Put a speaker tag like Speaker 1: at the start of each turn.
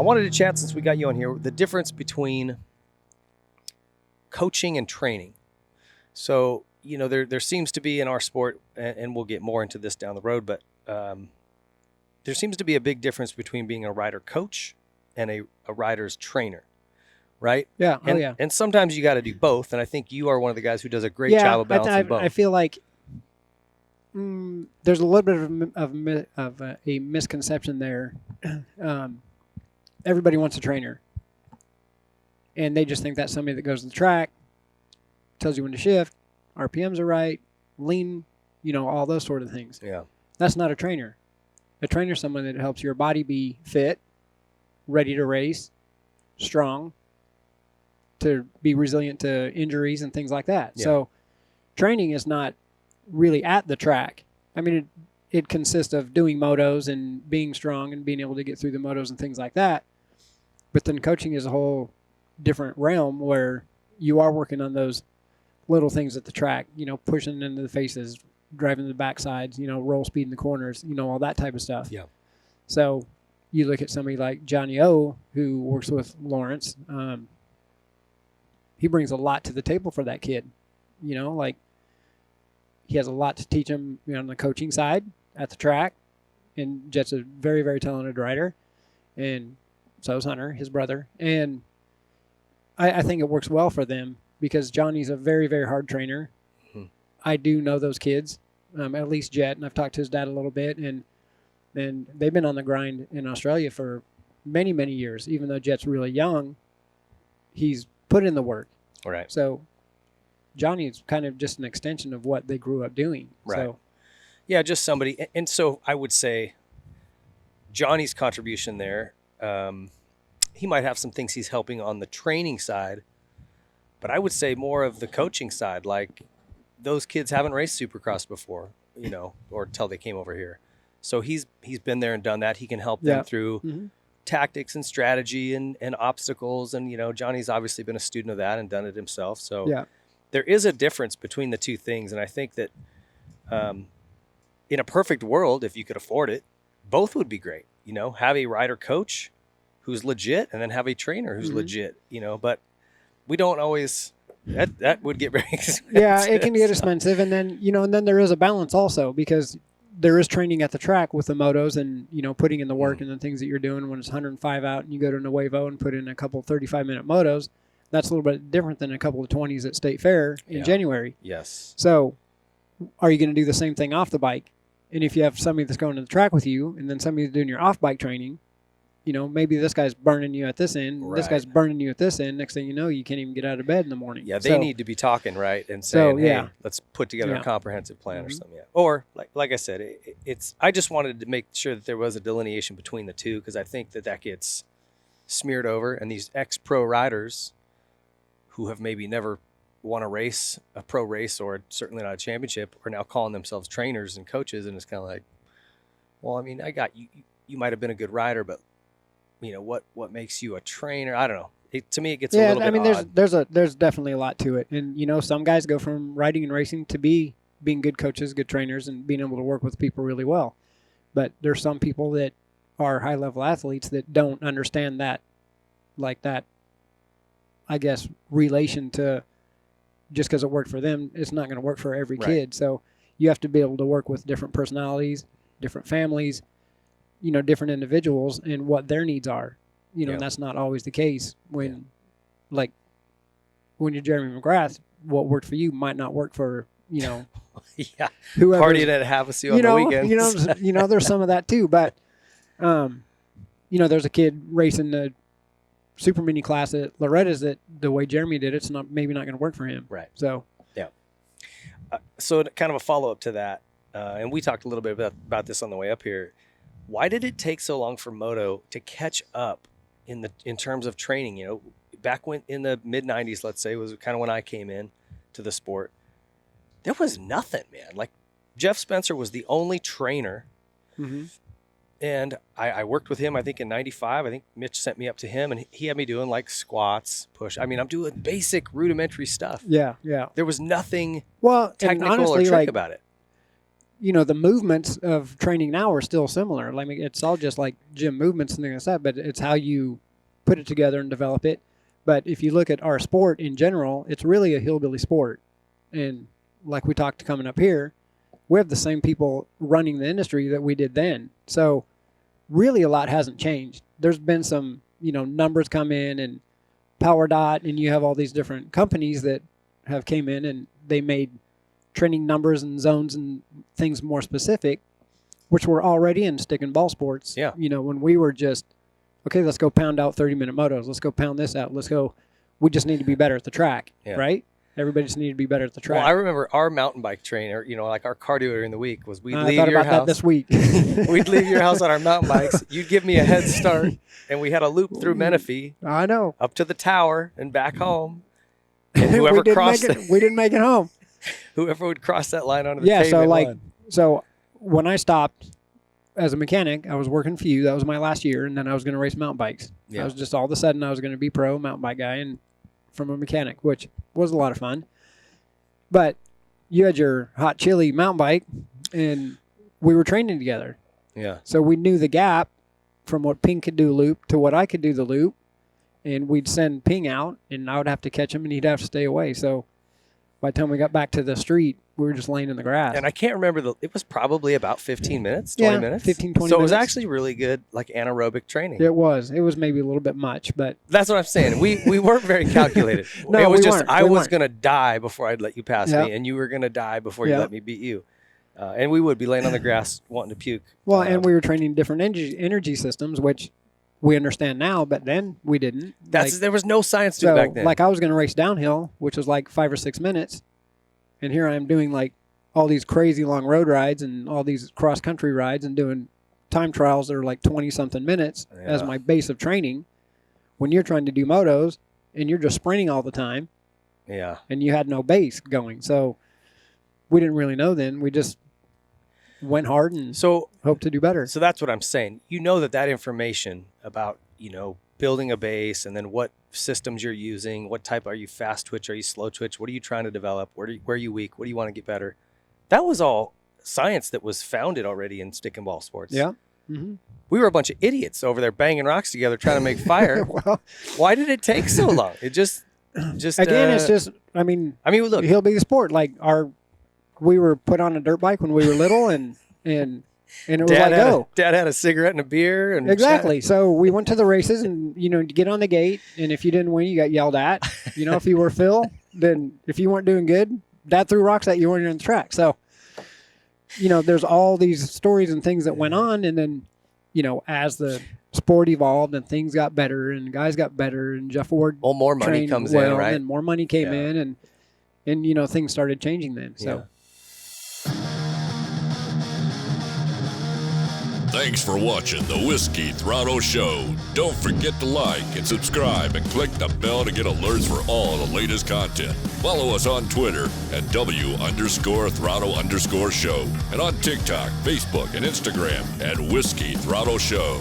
Speaker 1: wanted to chat, since we got you on here, the difference between coaching and training. So, you know, there seems to be in our sport, and we'll get more into this down the road, but there seems to be a big difference between being a rider coach and a rider's trainer, right?
Speaker 2: Yeah.
Speaker 1: And sometimes you got to do both. And I think you are one of the guys who does a great job of balancing both.
Speaker 2: I feel like there's a little bit of a misconception there. Everybody wants a trainer, and they just think that's somebody that goes to the track, tells you when to shift, RPMs are right, lean, you know, all those sort of things.
Speaker 1: Yeah.
Speaker 2: That's not a trainer. A trainer is someone that helps your body be fit, ready to race, strong, to be resilient to injuries and things like that. Yeah. So training is not really at the track. I mean, it consists of doing motos and being strong and being able to get through the motos and things like that. But then coaching is a whole different realm where you are working on those little things at the track, you know, pushing into the faces, driving the backsides, you know, roll speed in the corners, you know, all that type of stuff.
Speaker 1: Yeah.
Speaker 2: So you look at somebody like Johnny O, who works with Lawrence. He brings a lot to the table for that kid. You know, like he has a lot to teach him, you know, on the coaching side at the track. And Jet's a very, very talented rider. And so is Hunter, his brother. And I think it works well for them because Johnny's a very, very hard trainer. Mm-hmm. I do know those kids, at least Jet, and I've talked to his dad a little bit. And they've been on the grind in Australia for many, many years. Even though Jet's really young, he's put in the work.
Speaker 1: Right.
Speaker 2: So Johnny's kind of just an extension of what they grew up doing.
Speaker 1: Right.
Speaker 2: So,
Speaker 1: yeah, just somebody. And so I would say Johnny's contribution there, he might have some things he's helping on the training side, but I would say more of the coaching side. Like those kids haven't raced Supercross before, you know, or until they came over here. So he's been there and done that. He can help them through mm-hmm. tactics and strategy and obstacles. And, you know, Johnny's obviously been a student of that and done it himself. So there is a difference between the two things. And I think that in a perfect world, if you could afford it, both would be great. You know, have a rider coach who's legit and then have a trainer who's mm-hmm. legit, you know, but we don't always, that would get very expensive.
Speaker 2: Yeah, it can get expensive. And then, you know, and then there is a balance also because there is training at the track with the motos and, you know, putting in the work and the things that you're doing when it's 105 out and you go to Nuevo and put in a couple 35-minute motos. That's a little bit different than a couple of 20s at State Fair in January.
Speaker 1: Yes.
Speaker 2: So are you going to do the same thing off the bike? And if you have somebody that's going to the track with you and then somebody that's doing your off-bike training, you know, maybe this guy's burning you at this end, right. This guy's burning you at this end. Next thing you know, you can't even get out of bed in the morning.
Speaker 1: Yeah, they need to be talking, right, and saying, hey, let's put together a comprehensive plan mm-hmm. or something. Yeah. Or, like I said, I just wanted to make sure that there was a delineation between the two because I think that gets smeared over. And these ex-pro riders who have maybe never won a pro race, or certainly not a championship, are now calling themselves trainers and coaches. And it's kind of like, well, I mean, I got you. You might have been a good rider, but you know, what makes you a trainer? I don't know. To me, it gets a little bit odd.
Speaker 2: There's definitely a lot to it. And, you know, some guys go from riding and racing to being good coaches, good trainers, and being able to work with people really well. But there's some people that are high-level athletes that don't understand that, like that, I guess, relation to just because it worked for them, it's not going to work for every kid. So you have to be able to work with different personalities, different families, you know, different individuals and what their needs are, you know, and that's not always the case when you're Jeremy McGrath, what worked for you might not work for, you know,
Speaker 1: whoever partying at Havasu on the weekends.
Speaker 2: You know, there's some of that too, but, you know, there's a kid racing the super mini class at Loretta's that the way Jeremy did it's maybe not going to work for him.
Speaker 1: Right.
Speaker 2: So,
Speaker 1: so kind of a follow-up to that. And we talked a little bit about this on the way up here. Why did it take so long for Moto to catch up in terms of training? You know, back when in the mid 90s, let's say, was kind of when I came in to the sport. There was nothing, man. Like Jeff Spencer was the only trainer. Mm-hmm. And I worked with him, I think in 95, I think Mitch sent me up to him and he had me doing like squats, push. I mean, I'm doing basic rudimentary stuff.
Speaker 2: Yeah. Yeah.
Speaker 1: There was nothing
Speaker 2: technical
Speaker 1: honestly, or trick about it.
Speaker 2: the movements of training now are still similar. I mean, it's all just like gym movements and things like that, but it's how you put it together and develop it. But if you look at our sport in general, it's really a hillbilly sport. And like we talked coming up here, we have the same people running the industry that we did then. So really a lot hasn't changed. There's been some, numbers come in and PowerDot, and you have all these different companies that have came in and they made training numbers and zones and things more specific, which were already in stick and ball sports.
Speaker 1: Yeah.
Speaker 2: When we were just, okay, let's go pound out 30-minute motos. Let's go pound this out. We just need to be better at the track, right? Everybody just needed to be better at the track.
Speaker 1: Well, I remember our mountain bike trainer, like our cardio during the week was we'd leave
Speaker 2: your house. I thought about that
Speaker 1: this
Speaker 2: week.
Speaker 1: We'd leave your house on our mountain bikes. You'd give me a head start, and we had a loop through Menifee.
Speaker 2: I know.
Speaker 1: Up to the tower and back home. And whoever
Speaker 2: we didn't make it home.
Speaker 1: Whoever would cross that line onto the pavement
Speaker 2: so when I stopped as a mechanic, I was working for you. That was my last year, and then I was going to race mountain bikes. Yeah. I was just all of a sudden I was going to be pro mountain bike guy and from a mechanic, which was a lot of fun. But you had your hot chili mountain bike, and we were training together.
Speaker 1: Yeah.
Speaker 2: So we knew the gap from what Ping could do loop to what I could do the loop, and we'd send Ping out, and I would have to catch him, and he'd have to stay away. So by the time we got back to the street, we were just laying in the grass.
Speaker 1: And I can't remember, it was probably about 15 minutes, 20 minutes?
Speaker 2: 15, 20 minutes.
Speaker 1: So it was actually really good, like anaerobic training.
Speaker 2: It was. It was maybe a little bit much, but...
Speaker 1: That's what I'm saying. We weren't very calculated.
Speaker 2: No,
Speaker 1: it was
Speaker 2: we
Speaker 1: just,
Speaker 2: weren't.
Speaker 1: I was going to die before I'd let you pass
Speaker 2: Yep.
Speaker 1: me, and you were going to die before you let me beat you. And we would be laying on the grass wanting to puke.
Speaker 2: Well, and we were training different energy systems, which we understand now, but then we didn't.
Speaker 1: There was no science to it back then.
Speaker 2: Like I was going to race downhill, which was like 5 or 6 minutes, and here I am doing like all these crazy long road rides and all these cross-country rides and doing time trials that are like 20-something minutes as my base of training when you're trying to do motos and you're just sprinting all the time.
Speaker 1: Yeah.
Speaker 2: And you had no base going. So we didn't really know then. We just went hard and hoped to do better.
Speaker 1: So that's what I'm saying. That information about, building a base and then what systems you're using, what type, are you fast twitch, are you slow twitch, what are you trying to develop, where are you weak, what do you want to get better? That was all science that was founded already in stick and ball sports.
Speaker 2: Yeah. Mm-hmm.
Speaker 1: We were a bunch of idiots over there banging rocks together trying to make fire.
Speaker 2: Well,
Speaker 1: why did it take so long? It just
Speaker 2: again, it's just, I mean,
Speaker 1: look,
Speaker 2: he'll be the sport. Like we were put on a dirt bike when we were little, and it was
Speaker 1: Dad had a cigarette and a beer, and
Speaker 2: exactly. So we went to the races, and to get on the gate, and if you didn't win, you got yelled at. If you were Phil, then if you weren't doing good, Dad threw rocks at you when you're on the track. So, there's all these stories and things that went on. And then, as the sport evolved and things got better and guys got better and Jeff Ward
Speaker 1: more money comes in, right?
Speaker 2: And more money came in and things started changing then. So.
Speaker 1: Yeah.
Speaker 3: Thanks for watching the Whiskey Throttle Show. Don't forget to like and subscribe and click the bell to get alerts for all the latest content. Follow us on Twitter at W_Throttle_Show and on TikTok, Facebook, and Instagram at Whiskey Throttle Show.